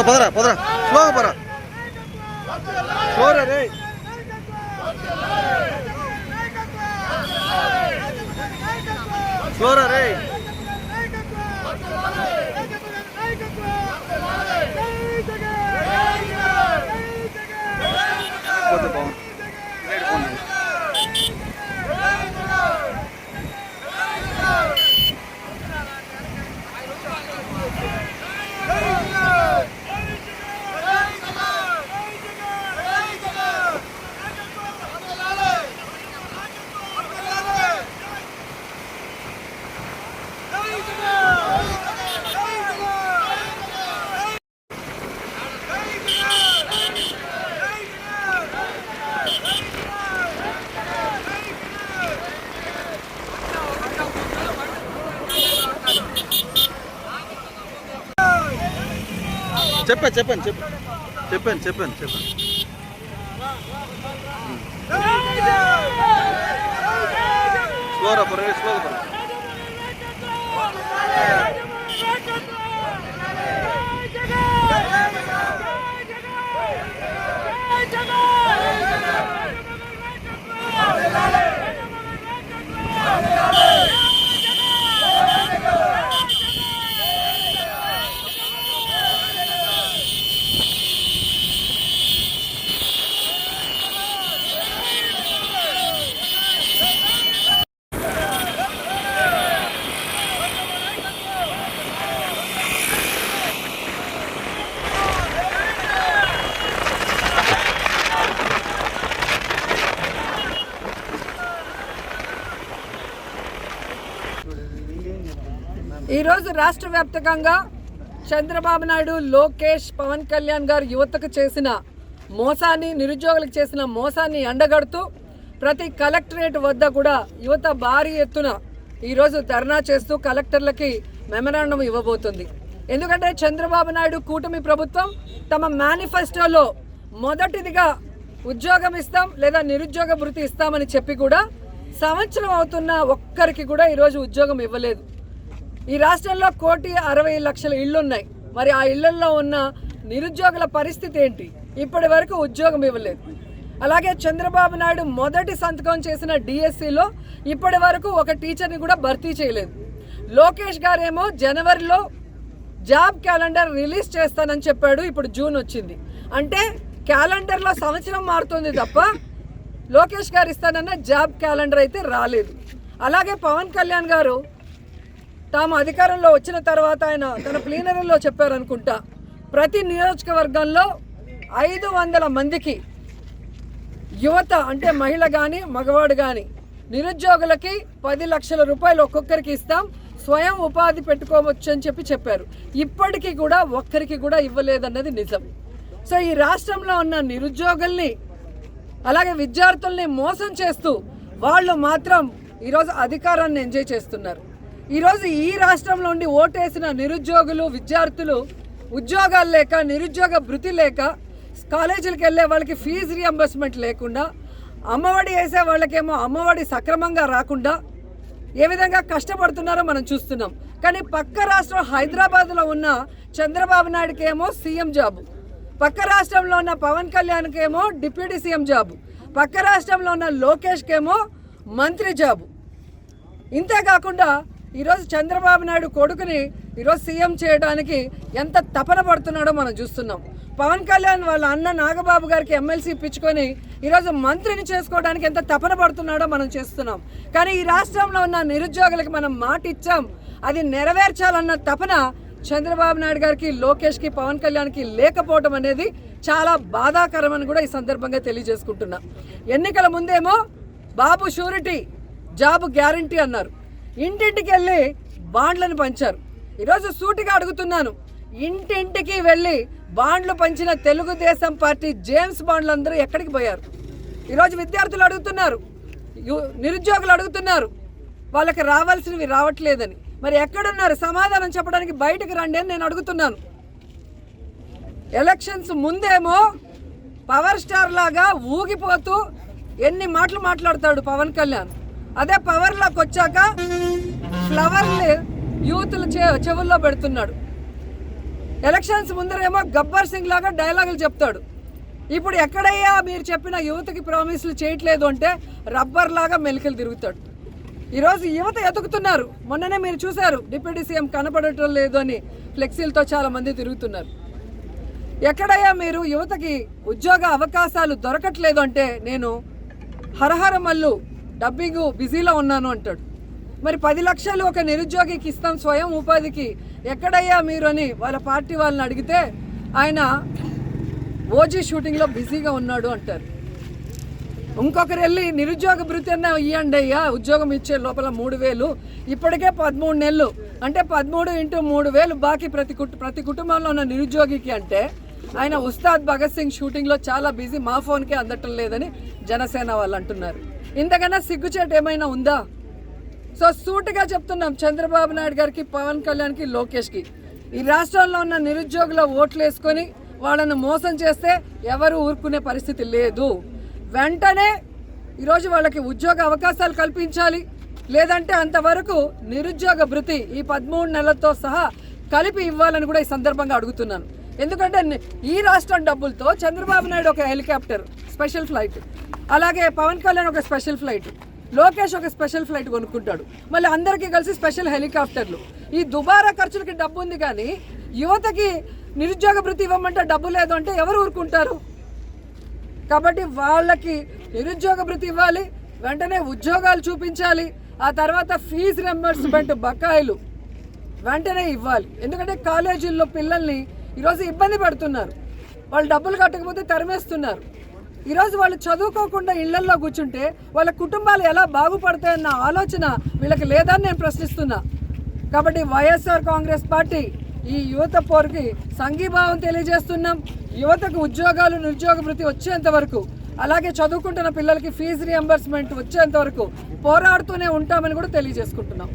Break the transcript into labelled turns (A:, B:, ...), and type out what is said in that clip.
A: పదరా పదరా స్లోగా పరా స్లోరా రే స్లోరా రే చెప్పండి స్లోరా పర స్లోగా పర
B: ఈరోజు రాష్ట్ర వ్యాప్తంగా చంద్రబాబు నాయుడు, లోకేష్, పవన్ కళ్యాణ్ గారు యువతకు చేసిన మోసాన్ని, నిరుద్యోగులకు చేసిన మోసాన్ని ఎండగడుతూ ప్రతి కలెక్టరేట్ వద్ద కూడా యువత భారీ ఎత్తున ఈరోజు ధర్నా చేస్తూ కలెక్టర్లకి మెమరాండం ఇవ్వబోతుంది. ఎందుకంటే చంద్రబాబు నాయుడు కూటమి ప్రభుత్వం తమ మేనిఫెస్టోలో మొదటిదిగా ఉద్యోగం ఇస్తాం లేదా నిరుద్యోగ భృతి ఇస్తామని చెప్పి కూడా సంవత్సరం అవుతున్న ఒక్కరికి కూడా ఈరోజు ఉద్యోగం ఇవ్వలేదు. ఈ రాష్ట్రంలో 1,60,00,000 ఇళ్ళు ఉన్నాయి. మరి ఆ ఇళ్లలో ఉన్న నిరుద్యోగుల పరిస్థితి ఏంటి? ఇప్పటి వరకు ఉద్యోగం ఇవ్వలేదు. అలాగే చంద్రబాబు నాయుడు మొదటి సంతకం చేసిన డిఎస్సిలో ఇప్పటి వరకు ఒక టీచర్ని కూడా భర్తీ చేయలేదు. లోకేష్ గారేమో జనవరిలో జాబ్ క్యాలెండర్ రిలీజ్ చేస్తానని చెప్పాడు. ఇప్పుడు జూన్ వచ్చింది. అంటే క్యాలెండర్లో సంవత్సరం మారుతుంది తప్ప లోకేష్ గారు ఇస్తానన్న జాబ్ క్యాలెండర్ అయితే రాలేదు. అలాగే పవన్ కళ్యాణ్ గారు తాము అధికారంలో వచ్చిన తర్వాత ఆయన తన ప్లీనరీలో చెప్పారనుకుంటా, ప్రతి నియోజకవర్గంలో 500 మందికి యువత అంటే మహిళ కానీ మగవాడు కానీ నిరుద్యోగులకి 10 లక్షల రూపాయలు ఒక్కొక్కరికి ఇస్తాం, స్వయం ఉపాధి పెట్టుకోవచ్చు అని చెప్పారు. ఇప్పటికీ కూడా ఒక్కరికి కూడా ఇవ్వలేదన్నది నిజం. సో ఈ రాష్ట్రంలో ఉన్న నిరుద్యోగుల్ని అలాగే విద్యార్థుల్ని మోసం చేస్తూ వాళ్ళు మాత్రం ఈరోజు అధికారాన్ని ఎంజాయ్ చేస్తున్నారు. ఈరోజు ఈ రాష్ట్రంలో ఉండి ఓటేసిన నిరుద్యోగులు, విద్యార్థులు ఉద్యోగాలు లేక, నిరుద్యోగ భృతి లేక, కాలేజీలకు వెళ్ళే వాళ్ళకి ఫీజు రియంబర్స్మెంట్ లేకుండా, అమ్మఒడి వేసే వాళ్ళకేమో అమ్మఒడి సక్రమంగా రాకుండా ఏ విధంగా కష్టపడుతున్నారో మనం చూస్తున్నాం. కానీ పక్క రాష్ట్రం హైదరాబాద్లో ఉన్న చంద్రబాబు నాయుడుకి ఏమో సీఎం జాబు, పక్క రాష్ట్రంలో ఉన్న పవన్ కళ్యాణ్కి ఏమో డిప్యూటీ సీఎం జాబు, పక్క రాష్ట్రంలో ఉన్న లోకేష్కేమో మంత్రి జాబు. ఇంతేకాకుండా ఈరోజు చంద్రబాబు నాయుడు కొడుకుని ఈరోజు సీఎం చేయడానికి ఎంత తపన పడుతున్నాడో మనం చూస్తున్నాం. పవన్ కళ్యాణ్ వాళ్ళ అన్న నాగబాబు గారికి ఎమ్మెల్సీ ఇప్పించుకొని ఈరోజు మంత్రిని చేసుకోవడానికి ఎంత తపన పడుతున్నాడో మనం చేస్తున్నాం. కానీ ఈ రాష్ట్రంలో ఉన్న నిరుద్యోగులకి మనం మాట ఇచ్చాం, అది నెరవేర్చాలన్న తపన చంద్రబాబు నాయుడు గారికి, లోకేష్కి, పవన్ కళ్యాణ్కి లేకపోవడం అనేది చాలా బాధాకరమని కూడా ఈ సందర్భంగా తెలియజేసుకుంటున్నా. ఎన్నికల ముందేమో బాబు షూరిటీ, జాబ్ గ్యారంటీ అన్నారు. ఇంటింటికి వెళ్ళి బాండ్లను పంచారు. ఈరోజు సూటిగా అడుగుతున్నాను, ఇంటింటికి వెళ్ళి బాండ్లు పంచిన తెలుగుదేశం పార్టీ జేమ్స్ బాండ్లు అందరూ ఎక్కడికి పోయారు? ఈరోజు విద్యార్థులు అడుగుతున్నారు, నిరుద్యోగులు అడుగుతున్నారు, వాళ్ళకి రావాల్సినవి రావట్లేదని. మరి ఎక్కడున్నారు? సమాధానం చెప్పడానికి బయటకు రండి అని నేను అడుగుతున్నాను. ఎలక్షన్స్ ముందేమో పవర్ స్టార్ లాగా ఊగిపోతూ ఎన్ని మాటలు మాట్లాడతాడు పవన్ కళ్యాణ్. అదే పవర్లోకి వచ్చాక ఫ్లవర్ని యూత్లు చెవుల్లో పెడుతున్నాడు. ఎలక్షన్స్ ముందరేమో గబ్బర్ సింగ్ లాగా డైలాగులు చెప్తాడు. ఇప్పుడు ఎక్కడయ్యా మీరు చెప్పిన యువతకి ప్రామిస్లు చేయట్లేదు అంటే రబ్బర్ లాగా మెలికలు తిరుగుతాడు. ఈరోజు యువత ఎదుగుతున్నారు. మొన్ననే మీరు చూశారు, డిప్యూటీ సీఎం కనపడటం లేదు అని ఫ్లెక్సీలతో చాలామంది తిరుగుతున్నారు. ఎక్కడయ్యా మీరు యువతకి ఉద్యోగ అవకాశాలు దొరకట్లేదు అంటే నేను హరహర మల్లు డబ్బింగ్ బిజీలో ఉన్నాను అంటాడు. మరి 10 లక్షలు ఒక నిరుద్యోగికి ఇస్తాం స్వయం ఉపాధికి, ఎక్కడయ్యా మీరు అని వాళ్ళ పార్టీ వాళ్ళని అడిగితే ఆయన ఓజీ షూటింగ్లో బిజీగా ఉన్నాడు అంటారు. ఇంకొకరు వెళ్ళి నిరుద్యోగ భృతి అన్న ఇవ్వండి అయ్యా, ఉద్యోగం ఇచ్చే లోపల 3,000, ఇప్పటికే 13 నెలలు అంటే 13 × 3,000 బాకీ ప్రతి కుటుంబంలో ఉన్న నిరుద్యోగికి అంటే ఆయన ఉస్తాద్ భగత్ సింగ్ షూటింగ్లో చాలా బిజీ, మా ఫోన్కే అందటం లేదని జనసేన వాళ్ళు అంటున్నారు. ఇంతకన్నా సిగ్గుచేటు ఏమైనా ఉందా? సో సూటిగా చెప్తున్నాం చంద్రబాబు నాయుడు గారికి, పవన్ కళ్యాణ్కి, లోకేష్కి, ఈ రాష్ట్రంలో ఉన్న నిరుద్యోగుల ఓట్లు వేసుకొని వాళ్ళను మోసం చేస్తే ఎవరు ఊరుకునే పరిస్థితి లేదు. వెంటనే ఈరోజు వాళ్ళకి ఉద్యోగ అవకాశాలు కల్పించాలి, లేదంటే అంతవరకు నిరుద్యోగ భృతి ఈ 13 నెలలతో సహా కలిపి ఇవ్వాలని కూడా ఈ సందర్భంగా అడుగుతున్నాను. ఎందుకంటే ఈ రాష్ట్రం డబ్బులతో చంద్రబాబు నాయుడు ఒక హెలికాప్టర్ స్పెషల్ ఫ్లైట్, అలాగే పవన్ కళ్యాణ్ ఒక స్పెషల్ ఫ్లైట్, లోకేష్ ఒక స్పెషల్ ఫ్లైట్ కొనుక్కుంటాడు, మళ్ళీ అందరికీ కలిసి స్పెషల్ హెలికాప్టర్లు. ఈ దుబారా ఖర్చులకి డబ్బు ఉంది, కానీ యువతకి నిరుద్యోగ భృతి ఇవ్వమంటే డబ్బు లేదు అంటే ఎవరు ఊరుకుంటారు? కాబట్టి వాళ్ళకి నిరుద్యోగ భృతి ఇవ్వాలి, వెంటనే ఉద్యోగాలు చూపించాలి, ఆ తర్వాత ఫీజు రింబర్స్మెంట్ బకాయిలు వెంటనే ఇవ్వాలి. ఎందుకంటే కాలేజీల్లో పిల్లల్ని ఈరోజు ఇబ్బంది పెడుతున్నారు, వాళ్ళు డబ్బులు కట్టకపోతే తరిమేస్తున్నారు. ఈరోజు వాళ్ళు చదువుకోకుండా ఇళ్లల్లో కూర్చుంటే వాళ్ళ కుటుంబాలు ఎలా బాగుపడతాయన్న ఆలోచన వీళ్ళకి లేదని నేను ప్రశ్నిస్తున్నా. కాబట్టి వైఎస్ఆర్ కాంగ్రెస్ పార్టీ ఈ యువత పోరుకి సంఘీభావం తెలియజేస్తున్నాం. యువతకు ఉద్యోగాలు, నిరుద్యోగ భృతి వచ్చేంత వరకు, అలాగే చదువుకుంటున్న పిల్లలకి ఫీజు రియంబర్స్మెంట్ వచ్చేంత వరకు పోరాడుతూనే ఉంటామని కూడా తెలియజేసుకుంటున్నాం.